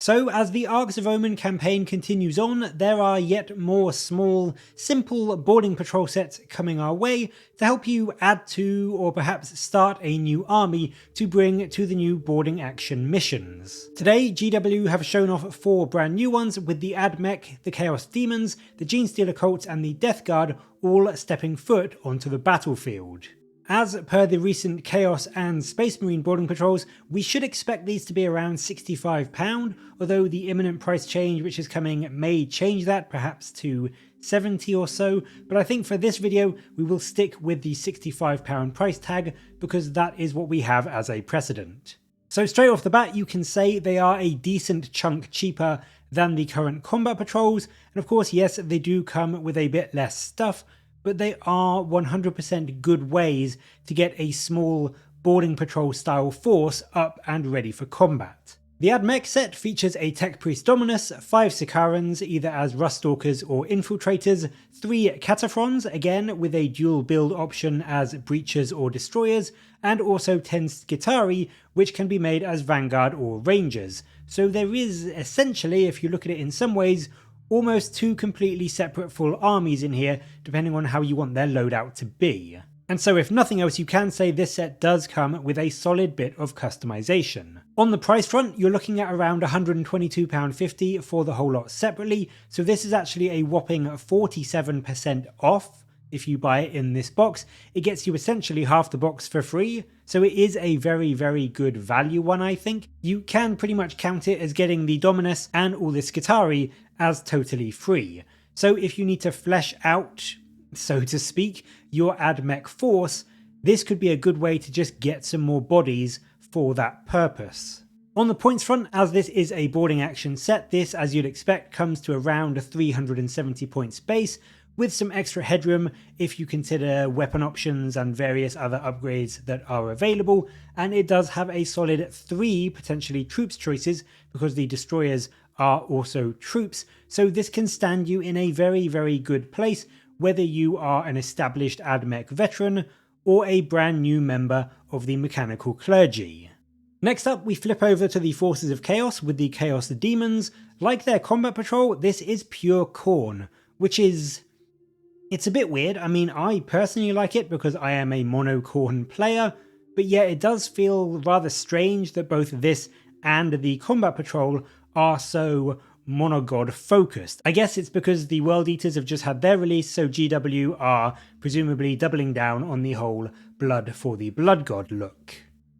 So as the Arcs of Omen campaign continues on, there are yet more small, simple boarding patrol sets coming our way to help you add to or perhaps start a new army to bring to the new boarding action missions. Today GW have shown off 4 brand new ones with the Mech, the Chaos Daemons, the Genestealer Cults and the Death Guard all stepping foot onto the battlefield. As per the recent Chaos and Space Marine boarding patrols, we should expect these to be around £65, although the imminent price change which is coming may change that, perhaps to 70 or so, but I think for this video we will stick with the £65 price tag because that is what we have as a precedent. So straight off the bat you can say they are a decent chunk cheaper than the current combat patrols, and of course yes they do come with a bit less stuff, but they are 100% good ways to get a small boarding patrol style force up and ready for combat. The Mech set features a Tech Priest Dominus, 5 Sicarans either as Ruststalkers or Infiltrators, 3 Cataphrons again with a dual build option as Breachers or Destroyers, and also 10 Skitarii which can be made as Vanguard or Rangers. So there is essentially, if you look at it in some ways, almost 2 completely separate full armies in here, depending on how you want their loadout to be. And so if nothing else you can say this set does come with a solid bit of customization. On the price front you're looking at around £122.50 for the whole lot separately, so this is actually a whopping 47% off. If you buy it in this box, it gets you essentially half the box for free, so it is a very good value one I think. You can pretty much count it as getting the Dominus and all the Skitarii as totally free. So if you need to flesh out, so to speak, your Mech force, this could be a good way to just get some more bodies for that purpose. On the points front, as this is a boarding action set, this as you'd expect comes to around 370 points base, with some extra headroom if you consider weapon options and various other upgrades that are available, and it does have a solid 3 potentially troops choices because the destroyers are also troops, so this can stand you in a very good place whether you are an established Mech veteran or a brand new member of the mechanical clergy. Next up we flip over to the Forces of Chaos with the Chaos Daemons. Like their combat patrol, this is pure Khorne, which is... it's a bit weird. I mean, I personally like it because I am a mono Khorne player, but yeah, it does feel rather strange that both this and the combat patrol are so monogod focused. I guess it's because the World Eaters have just had their release, so GW are presumably doubling down on the whole blood for the blood god look.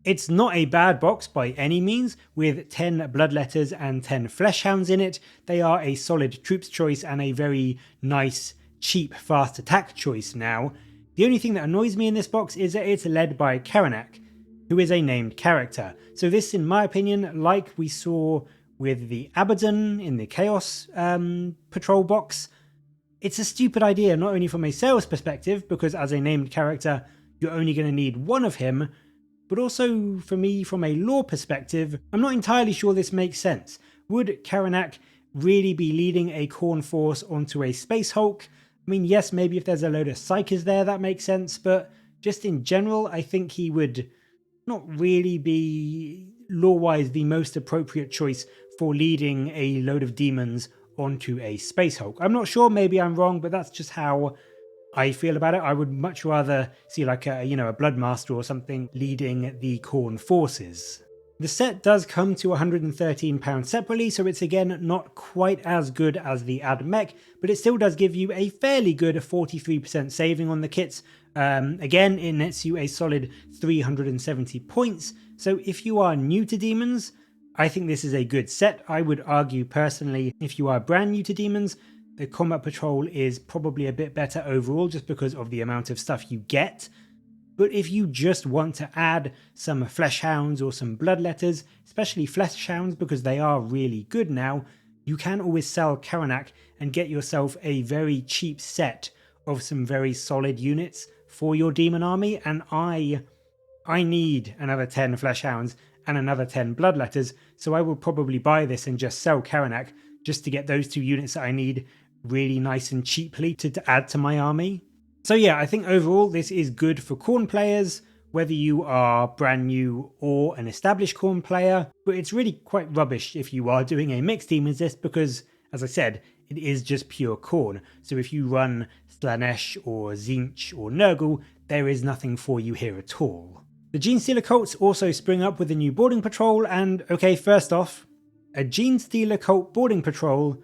It's not a bad box by any means, with 10 Bloodletters and 10 Fleshhounds in it. They are a solid troops choice and a very nice, cheap, fast attack choice now. The only thing that annoys me in this box is that it's led by Karanak, who is a named character. So this, in my opinion, like we saw with the Abaddon in the Chaos Patrol box, it's a stupid idea, not only from a sales perspective, because as a named character you're only going to need one of him, but also for me from a lore perspective, I'm not entirely sure this makes sense. Would Karanak really be leading a Khorne force onto a Space Hulk? I mean, yes, maybe if there's a load of Psykers there that makes sense, but just in general I think he would not really be lore-wise the most appropriate choice for leading a load of demons onto a Space Hulk. I'm not sure, maybe I'm wrong, but that's just how I feel about it. I would much rather see like a Bloodmaster or something leading the Khorne forces. The set does come to £113 separately, so it's again not quite as good as the Mech, but it still does give you a fairly good 43% saving on the kits. Again, it nets you a solid 370 points, so if you are new to demons, I think this is a good set. I would argue personally, if you are brand new to demons, the combat patrol is probably a bit better overall just because of the amount of stuff you get. But if you just want to add some Fleshhounds or some Bloodletters, especially Fleshhounds because they are really good now, you can always sell Karanak and get yourself a very cheap set of some very solid units for your demon army, and I need another 10 Fleshhounds and another 10 Bloodletters, so I will probably buy this and just sell Karanak just to get those 2 units that I need really nice and cheaply to add to my army. So yeah, I think overall this is good for Khorne players, whether you are brand new or an established Khorne player, but it's really quite rubbish if you are doing a mixed demons list because, as I said, it is just pure Khorne. So if you run Slaanesh or Tzeentch or Nurgle, there is nothing for you here at all. The Genestealer Cults also spring up with a new boarding patrol, and okay, first off, a Genestealer Cult boarding patrol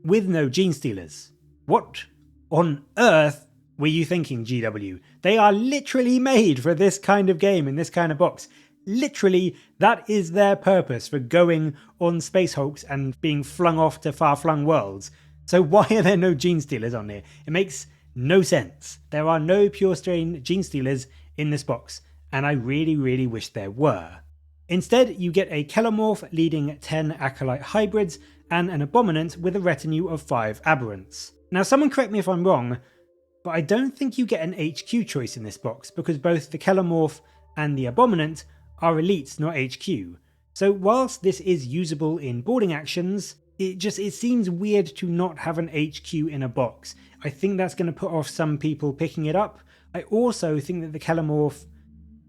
with no Genestealers. What on earth were you thinking, GW? They are literally made for this kind of game in this kind of box. Literally, that is their purpose for going on Space Hulks and being flung off to far-flung worlds. So why are there no Genestealers on here? It makes no sense. There are no pure strain Genestealers in this box, and I really, really wish there were. Instead, you get a Kelomorph leading 10 Acolyte hybrids and an Abominant with a retinue of 5 Aberrants. Now, someone correct me if I'm wrong, but I don't think you get an HQ choice in this box because both the Kelomorph and the Abominant are elites, not HQ. So whilst this is usable in boarding actions, it seems weird to not have an HQ in a box. I think that's going to put off some people picking it up. I also think that the Kelomorph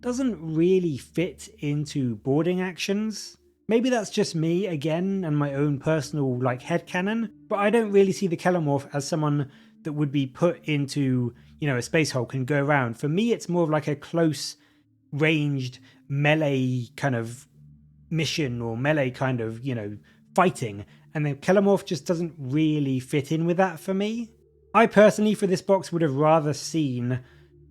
doesn't really fit into boarding actions. Maybe that's just me again and my own personal headcanon, but I don't really see the Kelomorph as someone that would be put into, a Space Hulk and go around. For me, it's more of like a close ranged melee kind of mission or melee kind of, fighting, and the Kelomorph just doesn't really fit in with that for me. I personally, for this box, would have rather seen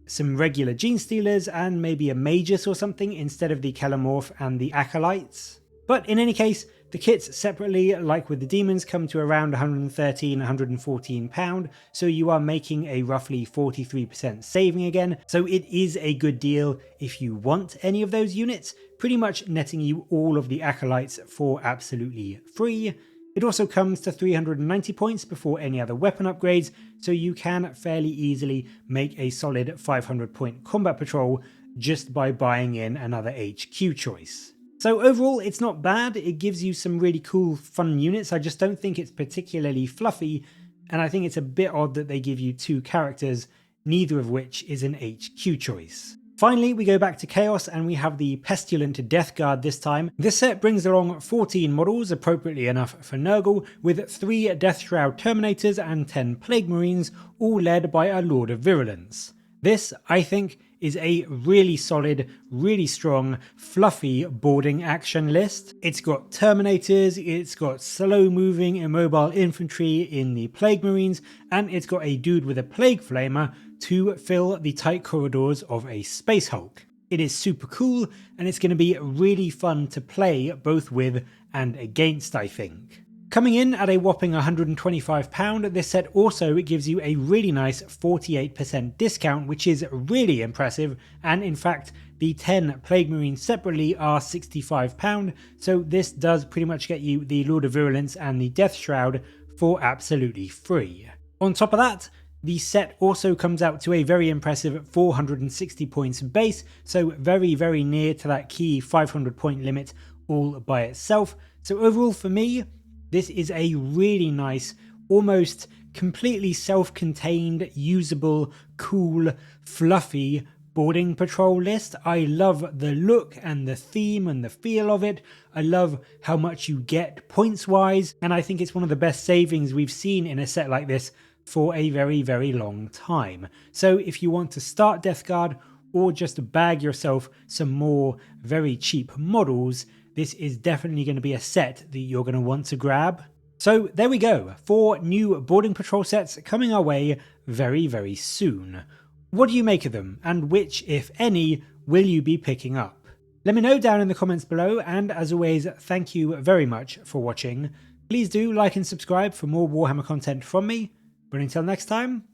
some regular Genestealers and maybe a Magus or something instead of the Kelomorph and the Acolytes. But in any case, the kits separately, like with the demons, come to around £113–114, so you are making a roughly 43% saving again, so it is a good deal if you want any of those units, pretty much netting you all of the Acolytes for absolutely free. It also comes to 390 points before any other weapon upgrades, so you can fairly easily make a solid 500 point combat patrol just by buying in another HQ choice. So overall, it's not bad. It gives you some really cool, fun units. I just don't think it's particularly fluffy, and I think it's a bit odd that they give you 2 characters, neither of which is an HQ choice. Finally, we go back to Chaos and we have the Pestilent Death Guard this time. This set brings along 14 models, appropriately enough for Nurgle, with 3 Death Shroud Terminators and 10 Plague Marines, all led by a Lord of Virulence. This, I think, is a really solid, really strong, fluffy boarding action list. It's got Terminators, it's got slow-moving immobile infantry in the Plague Marines, and it's got a dude with a Plague Flamer to fill the tight corridors of a Space Hulk. It is super cool, and it's going to be really fun to play both with and against, I think. Coming in at a whopping £125, this set also gives you a really nice 48% discount, which is really impressive, and in fact the 10 Plague Marines separately are £65, so this does pretty much get you the Lord of Virulence and the Death Shroud for absolutely free. On top of that, the set also comes out to a very impressive 460 points base, so very, very near to that key 500 point limit all by itself. So overall for me, this is a really nice, almost completely self-contained, usable, cool, fluffy boarding patrol list. I love the look and the theme and the feel of it. I love how much you get points-wise, and I think it's one of the best savings we've seen in a set like this for a very, very long time. So if you want to start Death Guard or just bag yourself some more very cheap models, this is definitely going to be a set that you're going to want to grab. So there we go, 4 new boarding patrol sets coming our way very, very soon. What do you make of them, and which, if any, will you be picking up? Let me know down in the comments below, and as always, thank you very much for watching. Please do like and subscribe for more Warhammer content from me, but until next time,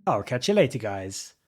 I'll catch you later, guys.